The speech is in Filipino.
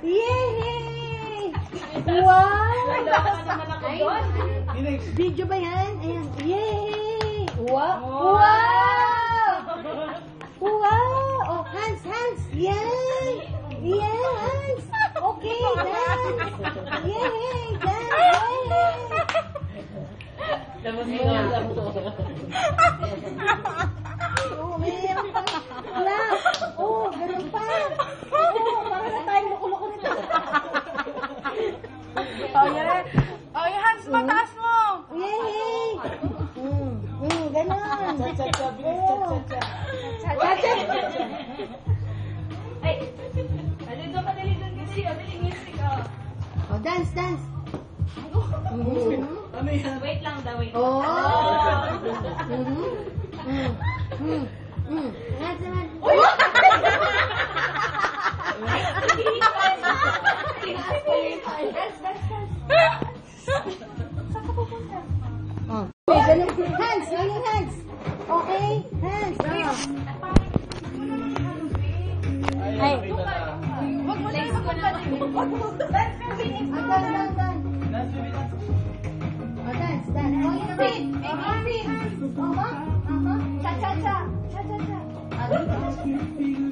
Yay! Wow! Video ba yan? Ayan. Yay! Wow! Wow! Wow! Oh, hands! Yay! Yeah, hands! Okay, dance! Yay! Dance! Yay! Oh, mayroon pa. Clap! Oh, ganun pa! Oh, para na tayo loko-loko nito. Oh, yan. Oh, yung hands mo, taas mo. Yay! Ganon. Ay, alin doon, madali doon kasi. Madali music, Oh, dance. Wait lang daw, wait. Oh. Dance naman. Uy! Saan ka pupunta? Oh. Ganun. Hands. Yung hands. Okay? Hands. Ay. Wag mo na yung magpapalik. Dance.